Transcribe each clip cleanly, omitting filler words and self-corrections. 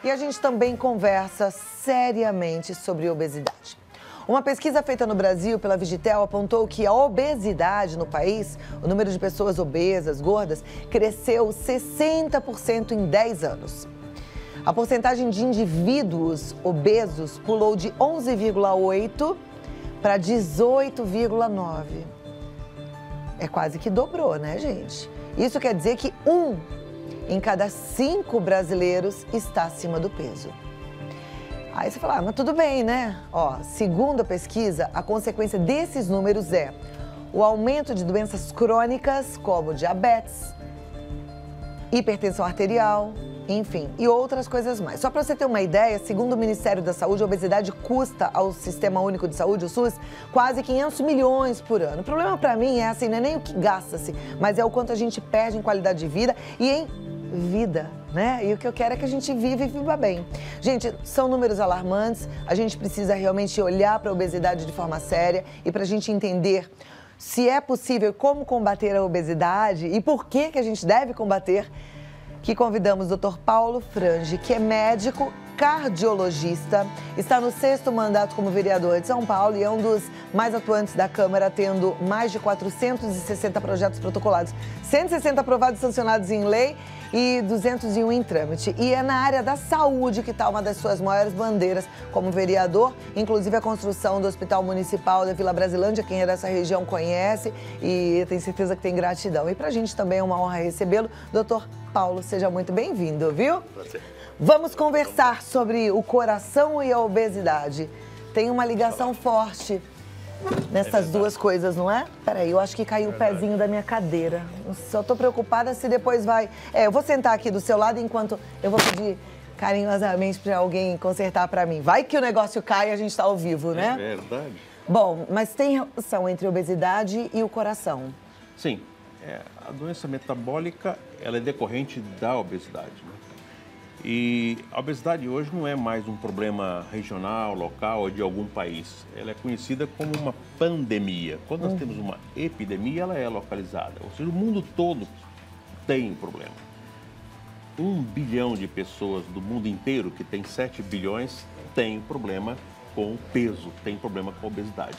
e a gente também conversa seriamente sobre obesidade. Uma pesquisa feita no Brasil pela Vigitel apontou que a obesidade no país, o número de pessoas obesas, gordas, cresceu 60% em 10 anos. A porcentagem de indivíduos obesos pulou de 11,8% para 18,9%. É quase que dobrou, né, gente? Isso quer dizer que 1 em cada 5 brasileiros está acima do peso. Aí você fala, mas tudo bem, né? Ó, segundo a pesquisa, a consequência desses números é o aumento de doenças crônicas, como diabetes, hipertensão arterial, enfim, e outras coisas mais. Só para você ter uma ideia, segundo o Ministério da Saúde, a obesidade custa ao Sistema Único de Saúde, o SUS, quase 500 milhões por ano. O problema para mim é assim, não é nem o que gasta-se, mas é o quanto a gente perde em qualidade de vida e em vida, né? E o que eu quero é que a gente viva e viva bem. Gente, são números alarmantes, a gente precisa realmente olhar para a obesidade de forma séria e para a gente entender se é possível e como combater a obesidade e por que a gente deve combater, que convidamos o Dr. Paulo Frange, que é médico cardiologista, está no 6º mandato como vereador de São Paulo e é um dos mais atuantes da Câmara, tendo mais de 460 projetos protocolados, 160 aprovados e sancionados em lei e 201 em trâmite. E é na área da saúde que está uma das suas maiores bandeiras como vereador, inclusive a construção do Hospital Municipal da Vila Brasilândia, quem é dessa região conhece e tem certeza que tem gratidão. E para a gente também é uma honra recebê-lo. Doutor Paulo, seja muito bem-vindo, viu? Prazer. Vamos conversar sobre o coração e a obesidade. Tem uma ligação forte nessas duas coisas, não é? Peraí, eu acho que caiu o pezinho da minha cadeira. Só estou preocupada se depois vai... eu vou sentar aqui do seu lado enquanto eu vou pedir carinhosamente para alguém consertar para mim. Vai que o negócio cai e a gente está ao vivo, né? É verdade. Bom, mas tem relação entre a obesidade e o coração? Sim. A doença metabólica, ela é decorrente da obesidade, né? E a obesidade hoje não é mais um problema regional, local ou de algum país. Ela é conhecida como uma pandemia. Quando nós temos uma epidemia, ela é localizada. Ou seja, o mundo todo tem um problema. 1 bilhão de pessoas do mundo inteiro, que tem 7 bilhões, tem problema com o peso, tem problema com a obesidade.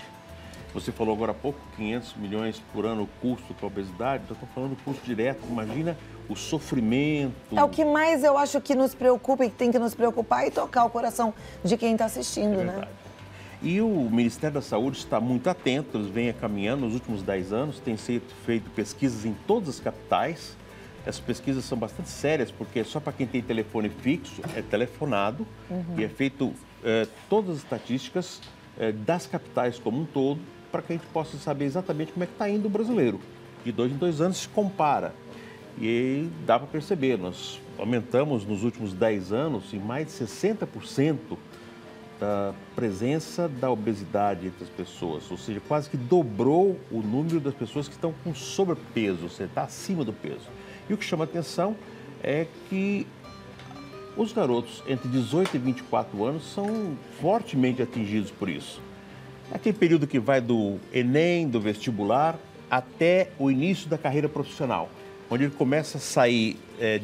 Você falou agora há pouco, 500 milhões por ano o custo com a obesidade, eu estou falando do custo direto, imagina o sofrimento. É o que mais eu acho que nos preocupa e que tem que nos preocupar e tocar o coração de quem está assistindo, né? E o Ministério da Saúde está muito atento, eles vêm caminhando nos últimos 10 anos, tem sido feito pesquisas em todas as capitais. Essas pesquisas são bastante sérias, porque só para quem tem telefone fixo é telefonado e é feito todas as estatísticas das capitais como um todo, para que a gente possa saber exatamente como é que está indo o brasileiro. De 2 em 2 anos se compara. E dá para perceber, nós aumentamos nos últimos 10 anos em mais de 60% da presença da obesidade entre as pessoas. Ou seja, quase que dobrou o número das pessoas que estão com sobrepeso, você está acima do peso. E o que chama atenção é que os garotos entre 18 e 24 anos são fortemente atingidos por isso. Aquele período que vai do Enem, do vestibular, até o início da carreira profissional, onde ele começa a sair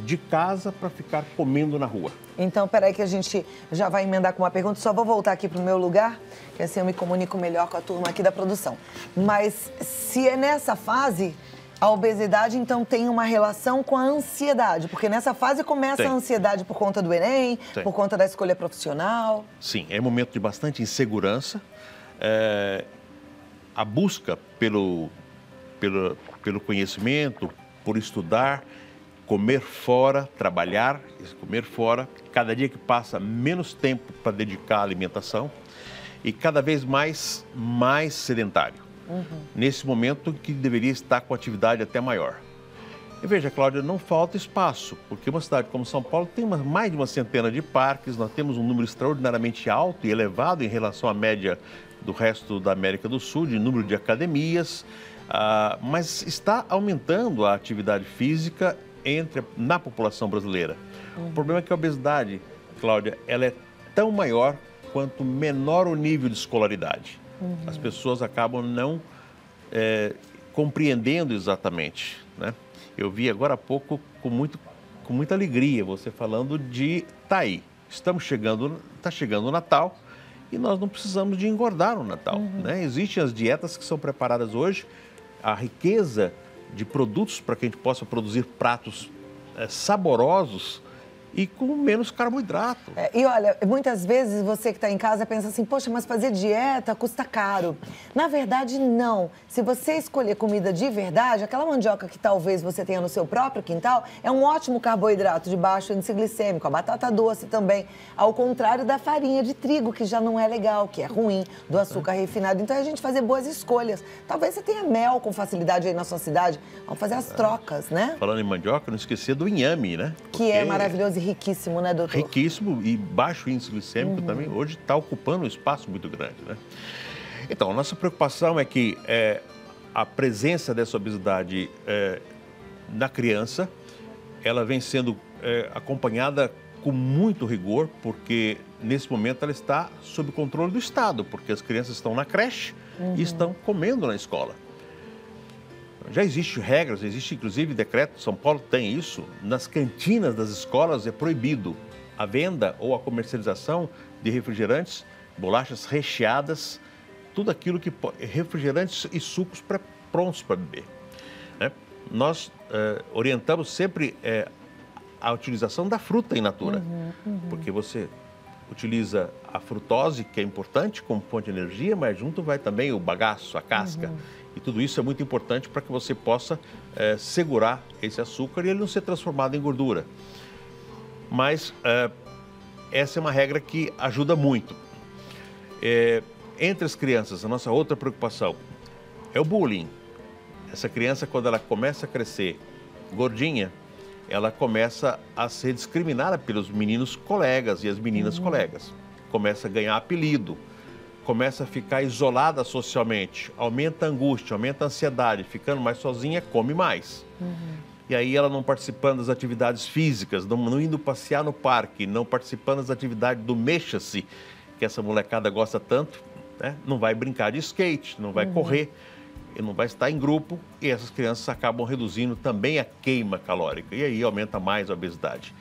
de casa para ficar comendo na rua. Então, peraí que a gente já vai emendar com uma pergunta, só vou voltar aqui para o meu lugar, que assim eu me comunico melhor com a turma aqui da produção. Mas se é nessa fase, a obesidade então tem uma relação com a ansiedade, porque nessa fase começa a ansiedade por conta do Enem, por conta da escolha profissional. Sim, é um momento de bastante insegurança. A busca pelo conhecimento, por estudar, comer fora, trabalhar, comer fora. Cada dia que passa, menos tempo para dedicar à alimentação e cada vez mais sedentário. Nesse momento que deveria estar com atividade até maior. E veja, Cláudia, não falta espaço, porque uma cidade como São Paulo tem mais de uma centena de parques, nós temos um número extraordinariamente alto e elevado em relação à média do resto da América do Sul, de número de academias, mas está aumentando a atividade física na população brasileira. O problema é que a obesidade, Cláudia, ela é tão maior quanto menor o nível de escolaridade. As pessoas acabam não compreendendo exatamente, né? Eu vi agora há pouco com muita alegria você falando de Itaí. Está chegando o Natal e nós não precisamos de engordar no Natal, né? Existem as dietas que são preparadas hoje, a riqueza de produtos para que a gente possa produzir pratos saborosos e com menos carboidrato. E olha, muitas vezes você que está em casa pensa assim, poxa, mas fazer dieta custa caro. Na verdade, não. Se você escolher comida de verdade, aquela mandioca que talvez você tenha no seu próprio quintal, é um ótimo carboidrato de baixo índice glicêmico, a batata doce também, ao contrário da farinha de trigo, que já não é legal, que é ruim, do açúcar refinado. Então, é a gente fazer boas escolhas. Talvez você tenha mel com facilidade aí na sua cidade. Vamos fazer as trocas, né? Falando em mandioca, não esquecer do inhame, né? Que é maravilhoso. Riquíssimo, né, doutor? Riquíssimo e baixo índice glicêmico também. Hoje está ocupando um espaço muito grande, né? Então, a nossa preocupação é que a presença dessa obesidade na criança, ela vem sendo acompanhada com muito rigor, porque nesse momento ela está sob controle do Estado, porque as crianças estão na creche e estão comendo na escola. Já existem regras, existe inclusive decreto, São Paulo tem isso, nas cantinas das escolas é proibido a venda ou a comercialização de refrigerantes, bolachas recheadas, tudo aquilo que refrigerantes e sucos prontos para beber, né? Nós orientamos sempre a utilização da fruta in natura, porque você utiliza a frutose, que é importante como fonte de energia, mas junto vai também o bagaço, a casca. E tudo isso é muito importante para que você possa segurar esse açúcar e ele não ser transformado em gordura. Mas essa é uma regra que ajuda muito. Entre as crianças, a nossa outra preocupação é o bullying. Essa criança, quando ela começa a crescer gordinha, ela começa a ser discriminada pelos meninos colegas e as meninas colegas. Começa a ganhar apelido, começa a ficar isolada socialmente, aumenta a angústia, aumenta a ansiedade, ficando mais sozinha, come mais. E aí ela não participando das atividades físicas, não indo passear no parque, não participando das atividades do mexa-se, que essa molecada gosta tanto, né? Não vai brincar de skate, não vai correr, não vai estar em grupo e essas crianças acabam reduzindo também a queima calórica e aí aumenta mais a obesidade.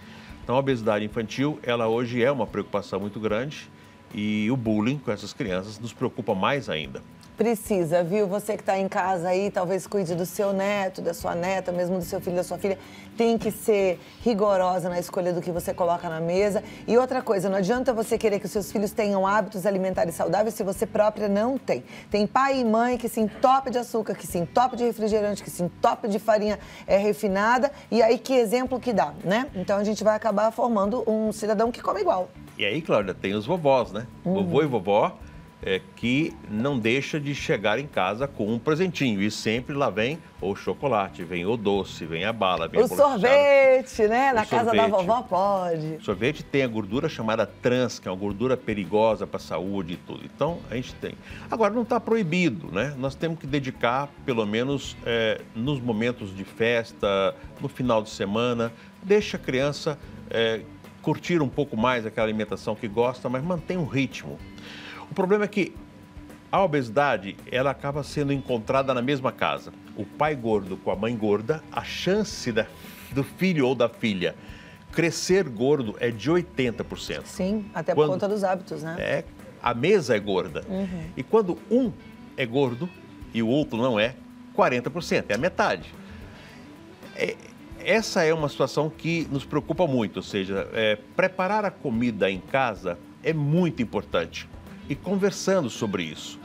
Então a obesidade infantil, ela hoje é uma preocupação muito grande e o bullying com essas crianças nos preocupa mais ainda. Precisa, viu? Você que está em casa aí, talvez cuide do seu neto, da sua neta, mesmo do seu filho, da sua filha. Tem que ser rigorosa na escolha do que você coloca na mesa. E outra coisa, não adianta você querer que os seus filhos tenham hábitos alimentares saudáveis se você própria não tem. Tem pai e mãe que se entope de açúcar, que se entope de refrigerante, que se entope de farinha refinada. E aí, que exemplo que dá, né? Então, a gente vai acabar formando um cidadão que come igual. E aí, Cláudia, tem os vovós, né? Vovô e vovó. Que não deixa de chegar em casa com um presentinho. E sempre lá vem o chocolate, vem o doce, vem a bala, vem o sorvete, né? Na casa da vovó pode. O sorvete tem a gordura chamada trans, que é uma gordura perigosa para a saúde e tudo. Então, a gente tem. Agora, não está proibido, né? Nós temos que dedicar, pelo menos nos momentos de festa, no final de semana, deixa a criança curtir um pouco mais aquela alimentação que gosta, mas mantém um ritmo. O problema é que a obesidade, ela acaba sendo encontrada na mesma casa. O pai gordo com a mãe gorda, a chance do filho ou da filha crescer gordo é de 80%. Sim, até por conta dos hábitos, né? A mesa é gorda. E quando um é gordo e o outro não é, 40%, é a metade. Essa é uma situação que nos preocupa muito, ou seja, preparar a comida em casa é muito importante. E conversando sobre isso.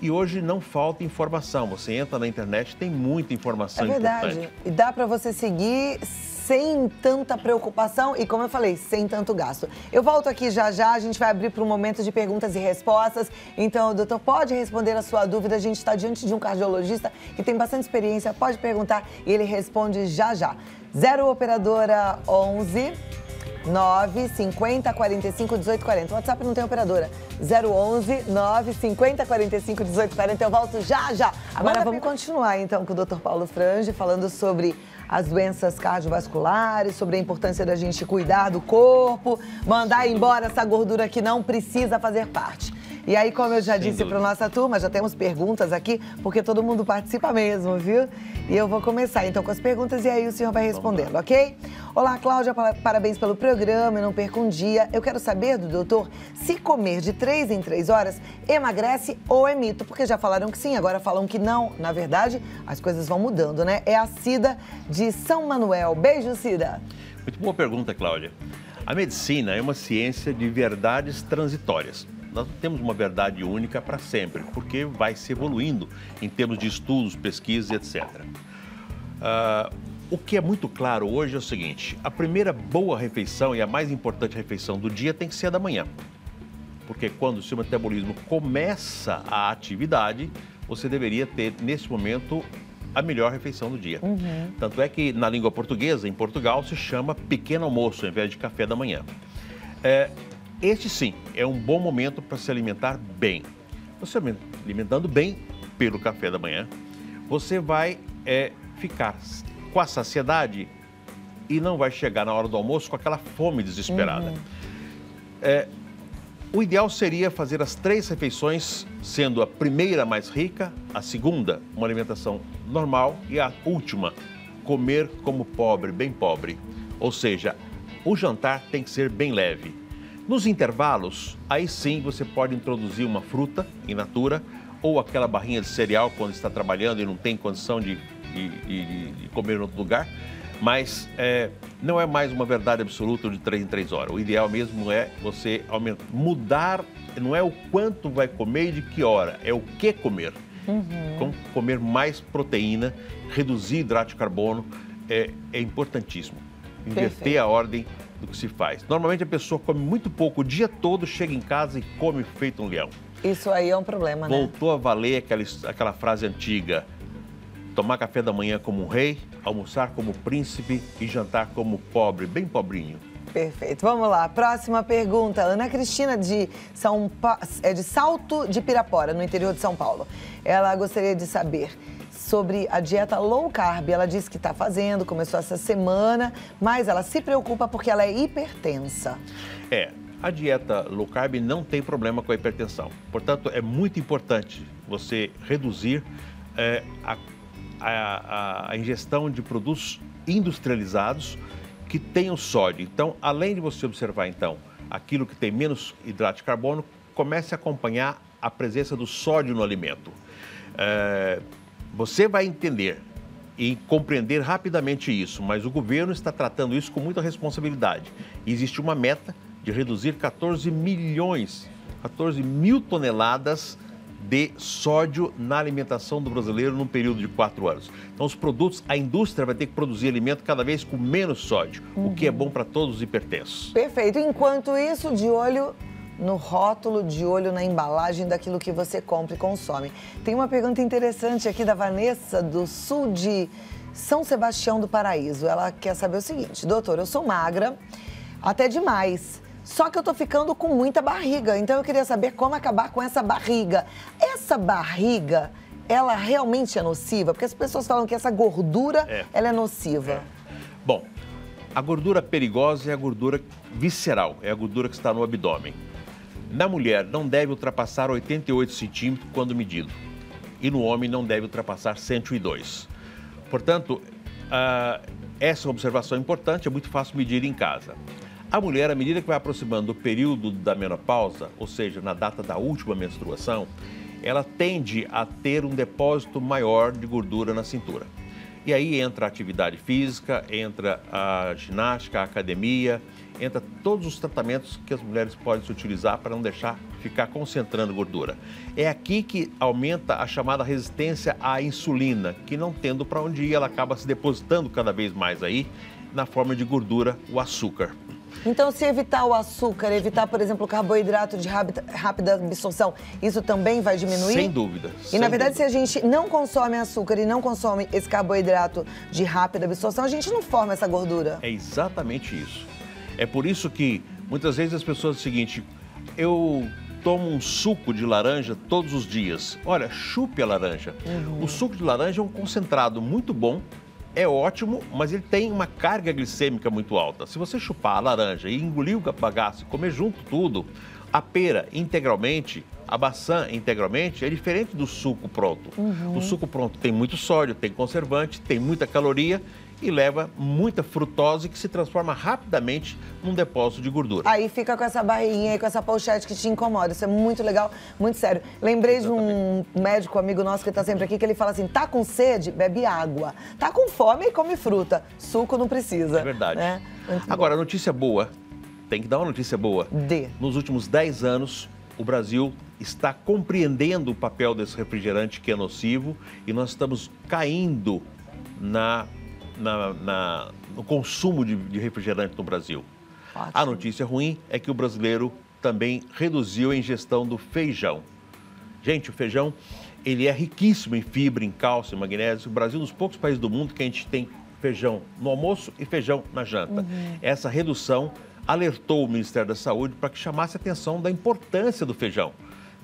E hoje não falta informação. Você entra na internet, tem muita informação importante. É verdade. E dá para você seguir sem tanta preocupação e, como eu falei, sem tanto gasto. Eu volto aqui já já, a gente vai abrir para um momento de perguntas e respostas. Então, doutor, pode responder a sua dúvida. A gente está diante de um cardiologista que tem bastante experiência. Pode perguntar e ele responde já já. 0 operadora 11... 950 45 18 40. O WhatsApp não tem operadora. 011 950 45 18 40. Eu volto já já. Agora vamos continuar então com o Dr. Paulo Frange falando sobre as doenças cardiovasculares, sobre a importância da gente cuidar do corpo, mandar embora essa gordura que não precisa fazer parte. E aí, como eu já Sem disse dúvida. para nossa turma, já temos perguntas aqui, porque todo mundo participa mesmo, viu? E eu vou começar então com as perguntas e aí o senhor vai respondendo, ok? Olá, Cláudia, parabéns pelo programa, eu não perco um dia. Eu quero saber do doutor se comer de 3 em 3 horas emagrece ou é mito, porque já falaram que sim, agora falam que não. Na verdade, as coisas vão mudando, né? É a Cida de São Manuel. Beijo, Cida. Muito boa pergunta, Cláudia. A medicina é uma ciência de verdades transitórias. Nós não temos uma verdade única para sempre, porque vai se evoluindo em termos de estudos, pesquisas, etc. O que é muito claro hoje é o seguinte: a primeira boa refeição e a mais importante refeição do dia tem que ser a da manhã. Porque quando o seu metabolismo começa a atividade, você deveria ter, nesse momento, a melhor refeição do dia. Tanto é que na língua portuguesa, em Portugal, se chama pequeno almoço, ao invés de café da manhã. Este sim, é um bom momento para se alimentar bem. Você alimentando bem pelo café da manhã, você vai ficar com a saciedade e não vai chegar na hora do almoço com aquela fome desesperada. O ideal seria fazer as 3 refeições, sendo a primeira mais rica, a segunda uma alimentação normal e a última comer como pobre, bem pobre. Ou seja, o jantar tem que ser bem leve. Nos intervalos, aí sim você pode introduzir uma fruta in natura ou aquela barrinha de cereal quando está trabalhando e não tem condição de comer em outro lugar. Mas não é mais uma verdade absoluta de 3 em 3 horas. O ideal mesmo é você mudar, não é o quanto vai comer e de que hora, é o que comer. Comer mais proteína, reduzir hidrato de carbono é importantíssimo. Inverter Perfeito. a ordem do que se faz. Normalmente a pessoa come muito pouco o dia todo, chega em casa e come feito um leão. Isso aí é um problema, né? Voltou a valer aquela frase antiga: tomar café da manhã como um rei, almoçar como príncipe e jantar como pobre, bem pobrinho. Perfeito. Vamos lá. Próxima pergunta. Ana Cristina de Salto de Pirapora, no interior de São Paulo. Ela gostaria de saber sobre a dieta low carb. Ela disse que está fazendo, começou essa semana, mas ela se preocupa porque ela é hipertensa. A dieta low carb não tem problema com a hipertensão. Portanto, é muito importante você reduzir a ingestão de produtos industrializados que tenham sódio. Então, além de você observar, então, aquilo que tem menos hidrato de carbono, comece a acompanhar a presença do sódio no alimento. Você vai entender e compreender rapidamente isso, mas o governo está tratando isso com muita responsabilidade. Existe uma meta de reduzir 14 mil toneladas de sódio na alimentação do brasileiro num período de 4 anos. Então, os produtos, a indústria vai ter que produzir alimento cada vez com menos sódio, o que é bom para todos os hipertensos. Perfeito. Enquanto isso, de olho no rótulo, de olho na embalagem daquilo que você compra e consome. Tem uma pergunta interessante aqui da Vanessa, do sul de São Sebastião do Paraíso. Ela quer saber o seguinte: doutor, eu sou magra, até demais. Só que eu tô ficando com muita barriga, então eu queria saber como acabar com essa barriga. Essa barriga, ela realmente é nociva? Porque as pessoas falam que essa gordura, ela é nociva. Bom, a gordura perigosa é a gordura visceral, é a gordura que está no abdômen. Na mulher, não deve ultrapassar 88 centímetros quando medido. E no homem, não deve ultrapassar 102. Portanto, essa é uma observação importante, é muito fácil medir em casa. A mulher, à medida que vai aproximando do período da menopausa, ou seja, na data da última menstruação, ela tende a ter um depósito maior de gordura na cintura. E aí entra a atividade física, entra a ginástica, a academia, entra todos os tratamentos que as mulheres podem se utilizar para não deixar ficar concentrando gordura. É aqui que aumenta a chamada resistência à insulina, que não tendo para onde ir, ela acaba se depositando cada vez mais aí, na forma de gordura, o açúcar. Então, se evitar o açúcar, evitar, por exemplo, o carboidrato de rápida absorção, isso também vai diminuir? Sem dúvida. E, na verdade, se a gente não consome açúcar e não consome esse carboidrato de rápida absorção, a gente não forma essa gordura. É exatamente isso. É por isso que, muitas vezes, as pessoas dizem o seguinte: eu tomo um suco de laranja todos os dias. Olha, chupe a laranja. O suco de laranja é um concentrado muito bom, é ótimo, mas ele tem uma carga glicêmica muito alta. Se você chupar a laranja e engolir o bagaço e comer junto tudo, a pera integralmente a maçã integralmente é diferente do suco pronto. O suco pronto tem muito sódio, tem conservante, tem muita caloria e leva muita frutose que se transforma rapidamente num depósito de gordura. Aí fica com essa barriguinha e com essa pochete que te incomoda. Isso é muito legal, muito sério. Lembrei de um médico amigo nosso que está sempre aqui, que ele fala assim, tá com sede, bebe água. Tá com fome, come fruta. Suco não precisa. É verdade. Né? Agora, a notícia boa, tem que dar uma notícia boa. Nos últimos 10 anos, o Brasil está compreendendo o papel desse refrigerante que é nocivo e nós estamos caindo no consumo de refrigerante no Brasil. Ótimo. A notícia ruim é que o brasileiro também reduziu a ingestão do feijão. Gente, o feijão, ele é riquíssimo em fibra, em cálcio, em magnésio. O Brasil é um dos poucos países do mundo que a gente tem feijão no almoço e feijão na janta. Essa redução alertou o Ministério da Saúde para que chamasse a atenção da importância do feijão.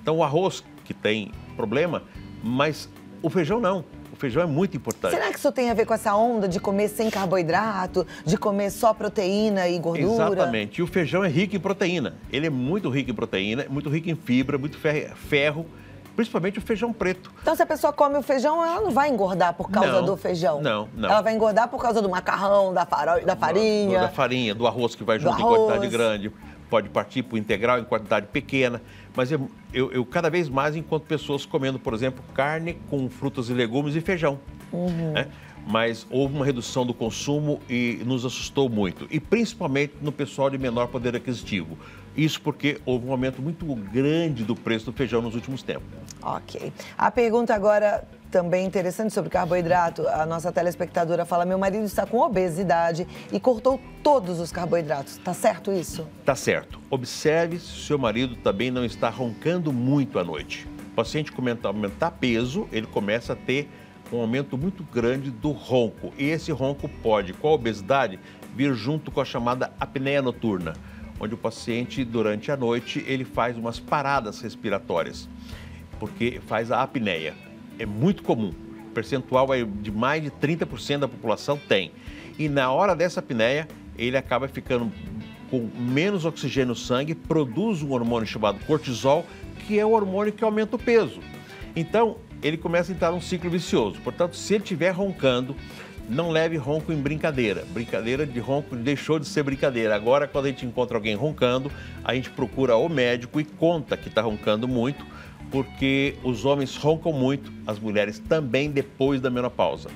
Então, o arroz, que tem problema, mas o feijão não. O feijão é muito importante. Será que isso tem a ver com essa onda de comer sem carboidrato, de comer só proteína e gordura? Exatamente. E o feijão é rico em proteína. Ele é muito rico em proteína, muito rico em fibra, muito ferro, principalmente o feijão preto. Então, se a pessoa come o feijão, ela não vai engordar por causa do feijão? Não. Ela vai engordar por causa do macarrão, da farinha. Da farinha, do arroz que vai junto em quantidade grande. Pode partir para o integral em quantidade pequena. Mas eu cada vez mais encontro pessoas comendo, por exemplo, carne com frutas e legumes e feijão. Né? Mas houve uma redução do consumo e nos assustou muito. E principalmente no pessoal de menor poder aquisitivo. Isso porque houve um aumento muito grande do preço do feijão nos últimos tempos. Ok. A pergunta agora também interessante sobre carboidrato. A nossa telespectadora fala, meu marido está com obesidade e cortou todos os carboidratos. Tá certo isso? Tá certo. Observe se o seu marido também não está roncando muito à noite. O paciente começa a aumentar peso, ele começa a ter um aumento muito grande do ronco. E esse ronco pode, com a obesidade, vir junto com a chamada apneia noturna, onde o paciente, durante a noite, ele faz umas paradas respiratórias, porque faz a apneia. É muito comum, o percentual de mais de 30% da população tem. E na hora dessa apneia, ele acaba ficando com menos oxigênio no sangue, produz um hormônio chamado cortisol, que é o hormônio que aumenta o peso. Então, ele começa a entrar num ciclo vicioso. Portanto, se ele estiver roncando, não leve ronco em brincadeira. Brincadeira de ronco deixou de ser brincadeira. Agora, quando a gente encontra alguém roncando, a gente procura o médico e conta que está roncando muito, porque os homens roncam muito, as mulheres também depois da menopausa.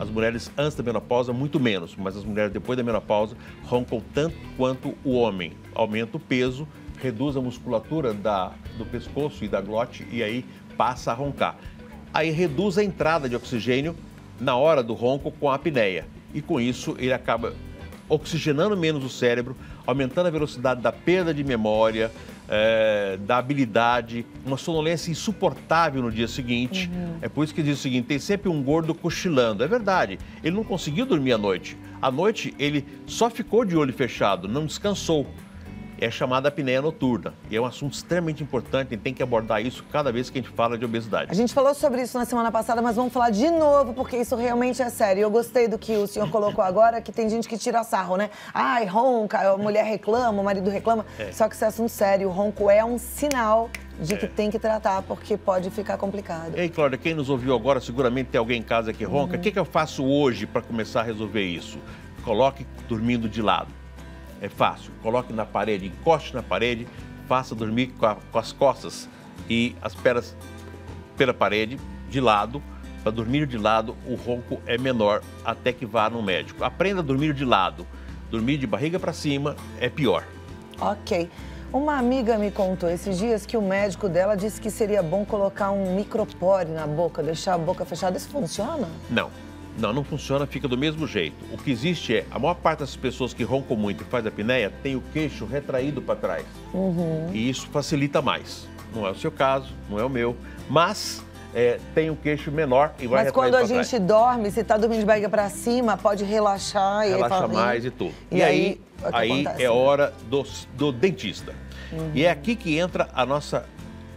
As mulheres antes da menopausa, muito menos, mas as mulheres depois da menopausa roncam tanto quanto o homem. Aumenta o peso, reduz a musculatura do pescoço e da glote e aí passa a roncar. Aí reduz a entrada de oxigênio na hora do ronco com a apneia. E com isso ele acaba oxigenando menos o cérebro, aumentando a velocidade da perda de memória, da habilidade, uma sonolência insuportável no dia seguinte. É por isso que diz o seguinte, tem sempre um gordo cochilando. É verdade, ele não conseguiu dormir à noite. À noite ele só ficou de olho fechado, não descansou. É chamada apneia noturna. E é um assunto extremamente importante, a gente tem que abordar isso cada vez que a gente fala de obesidade. A gente falou sobre isso na semana passada, mas vamos falar de novo, porque isso realmente é sério. Eu gostei do que o senhor colocou agora, que tem gente que tira sarro, né? Ai, ronca, a mulher reclama, o marido reclama. Só que isso é assunto sério. O ronco é um sinal de que tem que tratar, porque pode ficar complicado. Ei, Cláudia, quem nos ouviu agora, seguramente tem alguém em casa que ronca. O que eu faço hoje para começar a resolver isso? Coloque dormindo de lado. É fácil, coloque na parede, encoste na parede, faça dormir com as costas e as pernas pela parede, de lado. Para dormir de lado, o ronco é menor até que vá no médico. Aprenda a dormir de lado. Dormir de barriga para cima é pior. Ok. Uma amiga me contou esses dias que o médico dela disse que seria bom colocar um micropore na boca, deixar a boca fechada. Isso funciona? Não funciona, fica do mesmo jeito. O que existe é, a maior parte das pessoas que roncam muito e faz apneia tem o queixo retraído para trás. E isso facilita mais. Não é o seu caso, não é o meu, mas tem o queixo menor e vai retrair para trás. Mas quando a gente dorme, se está dormindo de barriga para cima, pode relaxar. Relaxa mais e tudo. E aí é hora do dentista. E é aqui que entra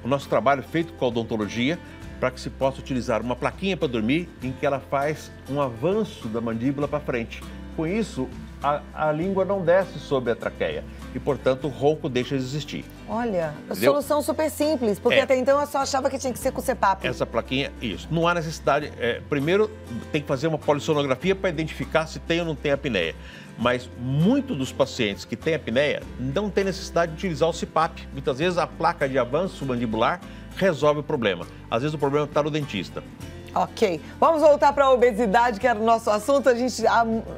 o nosso trabalho feito com a odontologia, para que se possa utilizar uma plaquinha para dormir em que ela faz um avanço da mandíbula para frente. Com isso, a língua não desce sobre a traqueia e, portanto, o ronco deixa de existir. Olha, Entendeu? solução super simples, porque até então eu só achava que tinha que ser com o CPAP. Essa plaquinha, isso. Não há necessidade. Primeiro, tem que fazer uma polissonografia para identificar se tem ou não tem apneia. Mas muitos dos pacientes que têm apneia não tem necessidade de utilizar o CPAP. Muitas vezes a placa de avanço mandibular resolve o problema. Às vezes o problema está no dentista. Ok, vamos voltar para a obesidade, que era o nosso assunto.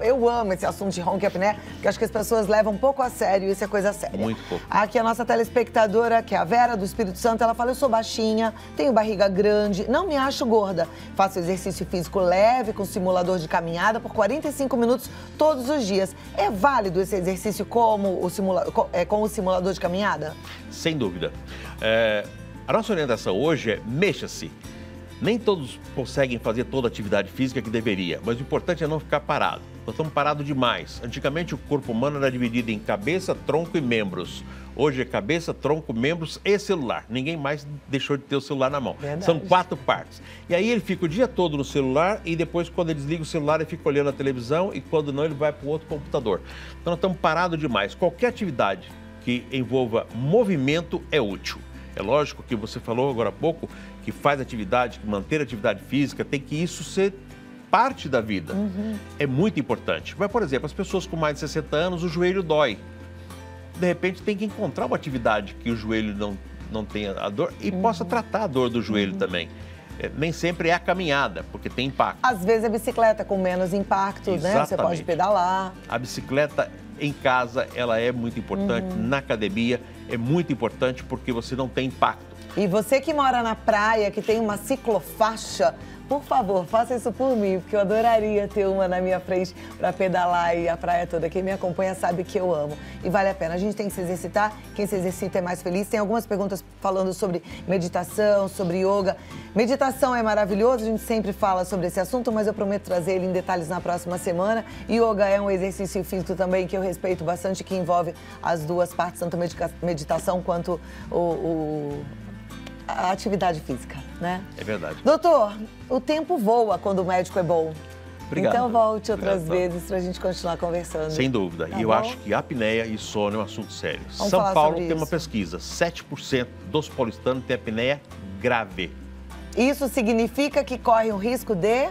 Eu amo esse assunto de ronco e apneia, porque acho que as pessoas levam um pouco a sério, isso é coisa séria. Muito pouco. Aqui a nossa telespectadora, que é a Vera, do Espírito Santo, ela fala: eu sou baixinha, tenho barriga grande, não me acho gorda. Faço exercício físico leve com simulador de caminhada por 45 minutos todos os dias. É válido esse exercício com o simulador de caminhada? Sem dúvida. A nossa orientação hoje é mexa-se. Nem todos conseguem fazer toda a atividade física que deveria, mas o importante é não ficar parado. Nós estamos parados demais. Antigamente o corpo humano era dividido em cabeça, tronco e membros. Hoje é cabeça, tronco, membros e celular. Ninguém mais deixou de ter o celular na mão. Verdade. São 4 partes. E aí ele fica o dia todo no celular e depois, quando ele desliga o celular, ele fica olhando a televisão e quando não, ele vai para o outro computador. Então nós estamos parados demais. Qualquer atividade que envolva movimento é útil. É lógico que você falou agora há pouco que faz atividade, que manter atividade física, tem que isso ser parte da vida. É muito importante. Mas, por exemplo, as pessoas com mais de 60 anos, o joelho dói. De repente tem que encontrar uma atividade que o joelho não tenha a dor e possa tratar a dor do joelho também. Nem sempre é a caminhada, porque tem impacto. Às vezes a bicicleta com menos impacto, né? Você pode pedalar. A bicicleta em casa, ela é muito importante. Na academia, é muito importante porque você não tem impacto. E você que mora na praia, que tem uma ciclofaixa, por favor, faça isso por mim, porque eu adoraria ter uma na minha frente para pedalar e a praia toda. Quem me acompanha sabe que eu amo e vale a pena. A gente tem que se exercitar, quem se exercita é mais feliz. Tem algumas perguntas falando sobre meditação, sobre yoga. Meditação é maravilhoso, a gente sempre fala sobre esse assunto, mas eu prometo trazer ele em detalhes na próxima semana. Yoga é um exercício físico também que eu respeito bastante, que envolve as duas partes, tanto meditação quanto a atividade física, né? É verdade. Doutor, o tempo voa quando o médico é bom. Obrigado. Então volte outras vezes para a gente continuar conversando. Sem dúvida. E eu acho que a apneia e sono é um assunto sério. Vamos São falar Paulo sobre tem uma isso. pesquisa, 7% dos paulistanos têm apneia grave. Isso significa que corre o risco de...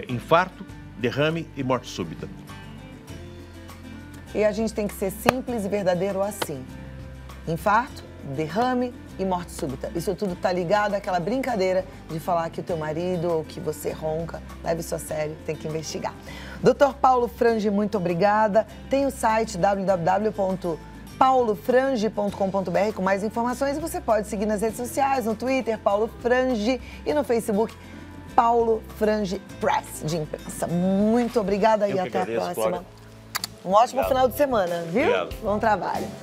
Infarto, derrame e morte súbita. E a gente tem que ser simples e verdadeiro assim. Infarto, derrame e morte súbita. Isso tudo tá ligado àquela brincadeira de falar que o teu marido ou que você ronca. Leve isso a sério, tem que investigar. Dr. Paulo Frangi, muito obrigada. Tem o site www.paulofrangi.com.br com mais informações e você pode seguir nas redes sociais, no Twitter, Paulo Frangi, e no Facebook, Paulo Frangi Press de Imprensa. Muito obrigada e até a próxima. Cláudia. Um ótimo final de semana, viu? Obrigado. Bom trabalho.